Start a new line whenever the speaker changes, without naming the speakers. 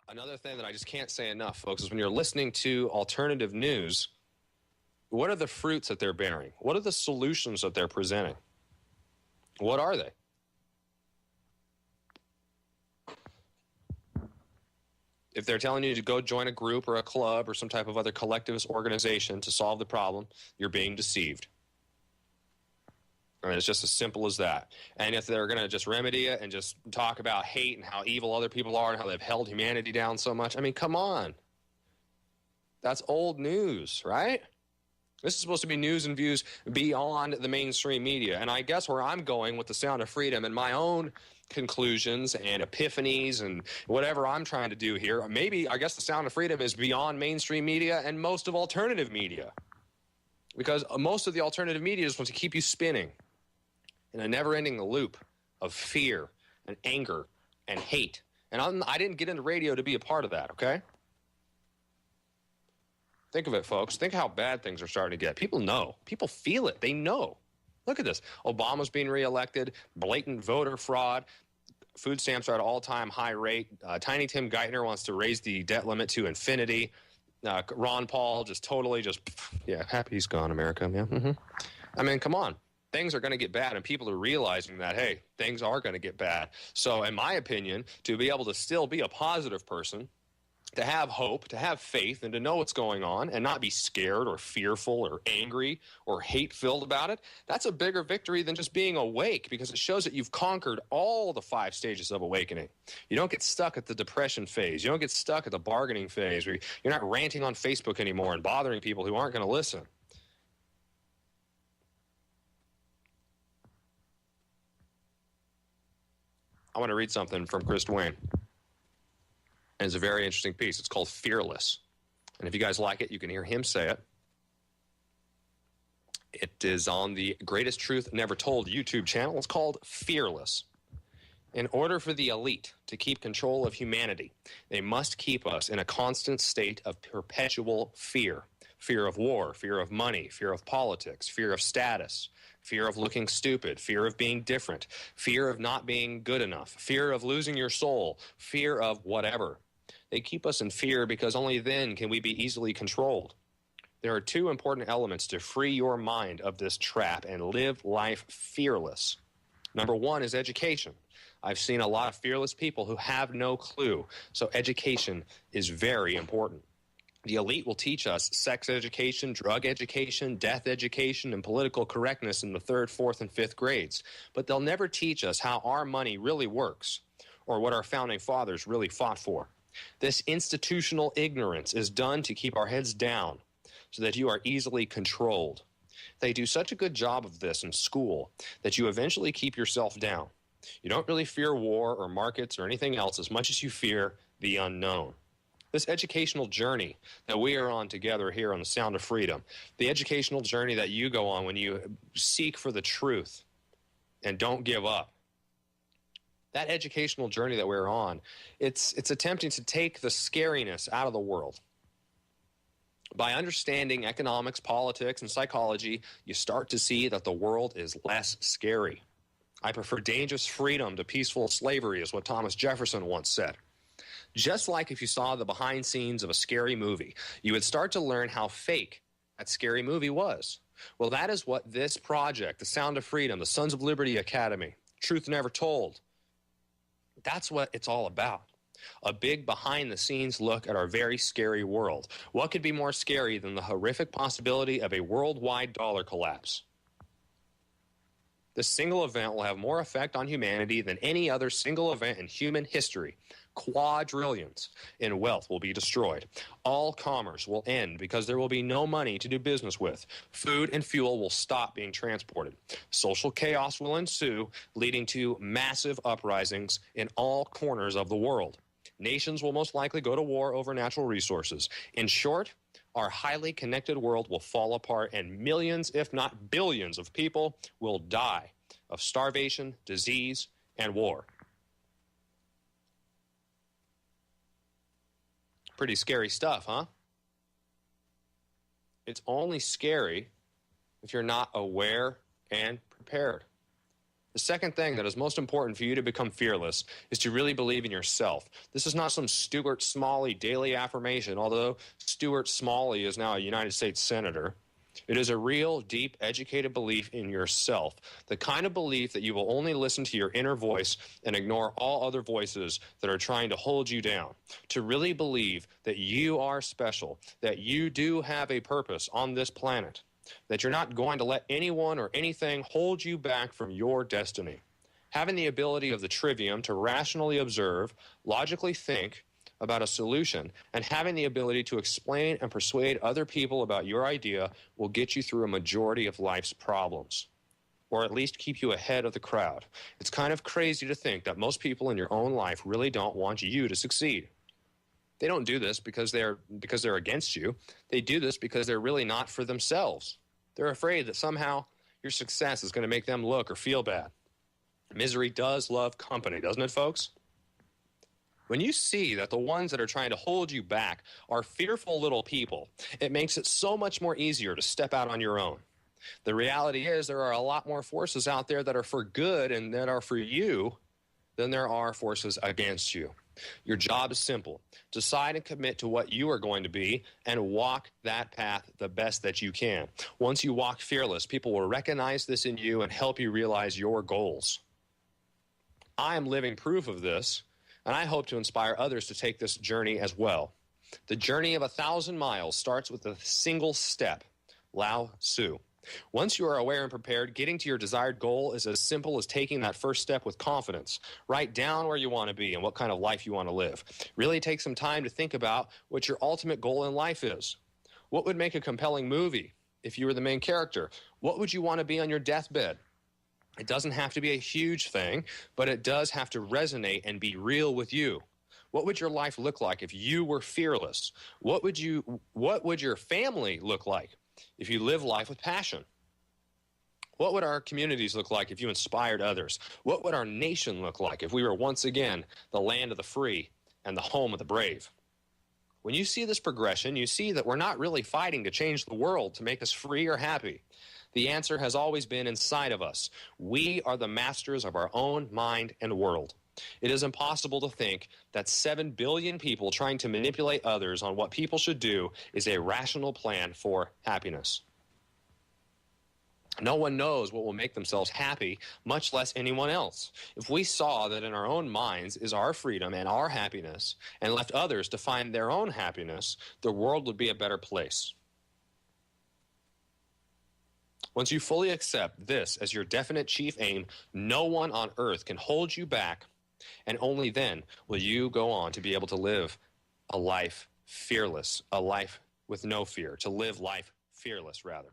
Another thing that I just can't say enough, folks, is when you're listening to alternative news, what are the fruits that they're bearing? What are the solutions that they're presenting? What are they? If they're telling you to go join a group or a club or some type of other collectivist organization to solve the problem, you're being deceived. I mean, it's just as simple as that. And if they're going to just remedy it and just talk about hate and how evil other people are and how they've held humanity down so much, I mean, come on. That's old news, right? This is supposed to be news and views beyond the mainstream media. And I guess where I'm going with the Sound of Freedom and my own conclusions and epiphanies and whatever I'm trying to do here, maybe I guess the Sound of Freedom is beyond mainstream media and most of alternative media. Because most of the alternative media just wants to keep you spinning in a never-ending loop of fear and anger and hate. And I didn't get into radio to be a part of that, okay? Think of it, folks. Think how bad things are starting to get. People know. People feel it. They know. Look at this. Obama's being reelected, blatant voter fraud, food stamps are at an all-time high rate. Tiny Tim Geithner wants to raise the debt limit to infinity. Ron Paul happy he's gone, America. Yeah. I mean, come on. Things are going to get bad, and people are realizing that, hey, things are going to get bad. So in my opinion, to be able to still be a positive person, to have hope, to have faith, and to know what's going on and not be scared or fearful or angry or hate-filled about it, that's a bigger victory than just being awake, because it shows that you've conquered all the 5 stages of awakening. You don't get stuck at the depression phase. You don't get stuck at the bargaining phase where you're not ranting on Facebook anymore and bothering people who aren't going to listen. I want to read something from Chris Duane. And it's a very interesting piece. It's called Fearless. And if you guys like it, you can hear him say it. It is on the Greatest Truth Never Told YouTube channel. It's called Fearless. In order for the elite to keep control of humanity, they must keep us in a constant state of perpetual fear. Fear of war, fear of money, fear of politics, fear of status, fear of looking stupid, fear of being different, fear of not being good enough, fear of losing your soul, fear of whatever. They keep us in fear because only then can we be easily controlled. There are 2 important elements to free your mind of this trap and live life fearless. Number 1 is education. I've seen a lot of fearless people who have no clue, so education is very important. The elite will teach us sex education, drug education, death education, and political correctness in the 3rd, 4th, and 5th grades. But they'll never teach us how our money really works or what our founding fathers really fought for. This institutional ignorance is done to keep our heads down so that you are easily controlled. They do such a good job of this in school that you eventually keep yourself down. You don't really fear war or markets or anything else as much as you fear the unknown. This educational journey that we are on together here on the Sound of Freedom, the educational journey that you go on when you seek for the truth and don't give up, that educational journey that we're on, it's attempting to take the scariness out of the world. By understanding economics, politics, and psychology, you start to see that the world is less scary. I prefer dangerous freedom to peaceful slavery, is what Thomas Jefferson once said. Just like if you saw the behind scenes of a scary movie, you would start to learn how fake that scary movie was. Well, that is what this project, the Sound of Freedom, the Sons of Liberty Academy, Truth Never Told, that's what it's all about. A big behind-the-scenes look at our very scary world. What could be more scary than the horrific possibility of a worldwide dollar collapse? This single event will have more effect on humanity than any other single event in human history. Quadrillions in wealth will be destroyed. All commerce will end because there will be no money to do business with. Food and fuel will stop being transported. Social chaos will ensue, leading to massive uprisings in all corners of the world. Nations will most likely go to war over natural resources. In short, our highly connected world will fall apart, and millions, if not billions, of people will die of starvation, disease, and war. Pretty scary stuff, huh? It's only scary if you're not aware and prepared. The second thing that is most important for you to become fearless is to really believe in yourself. This is not some Stuart Smalley daily affirmation, although Stuart Smalley is now a United States Senator. It is a real, deep, educated belief in yourself, the kind of belief that you will only listen to your inner voice and ignore all other voices that are trying to hold you down. To really believe that you are special, that you do have a purpose on this planet, that you're not going to let anyone or anything hold you back from your destiny. Having the ability of the trivium to rationally observe, logically think about a solution, and having the ability to explain and persuade other people about your idea will get you through a majority of life's problems, or at least keep you ahead of the crowd. It's kind of crazy to think that most people in your own life really don't want you to succeed. They don't do this because they're against you. They do this because they're really not for themselves. They're afraid that somehow your success is going to make them look or feel bad. Misery does love company, doesn't it, folks? When you see that the ones that are trying to hold you back are fearful little people, it makes it so much more easier to step out on your own. The reality is there are a lot more forces out there that are for good and that are for you than there are forces against you. Your job is simple. Decide and commit to what you are going to be and walk that path the best that you can. Once you walk fearless, people will recognize this in you and help you realize your goals. I am living proof of this, and I hope to inspire others to take this journey as well. The journey of 1,000 miles starts with a single step, Lao Tzu. Once you are aware and prepared, getting to your desired goal is as simple as taking that first step with confidence. Write down where you want to be and what kind of life you want to live. Really take some time to think about what your ultimate goal in life is. What would make a compelling movie if you were the main character? What would you want to be on your deathbed? It doesn't have to be a huge thing, but it does have to resonate and be real with you. What would your life look like if you were fearless? What would your family look like if you live life with passion? What would our communities look like if you inspired others? What would our nation look like if we were once again the land of the free and the home of the brave? When you see this progression, you see that we're not really fighting to change the world to make us free or happy. The answer has always been inside of us. We are the masters of our own mind and world. It is impossible to think that 7 billion people trying to manipulate others on what people should do is a rational plan for happiness. No one knows what will make themselves happy, much less anyone else. If we saw that in our own minds is our freedom and our happiness, and left others to find their own happiness, the world would be a better place. Once you fully accept this as your definite chief aim, no one on earth can hold you back, and only then will you go on to be able to live a life fearless, a life with no fear, to live life fearless, rather.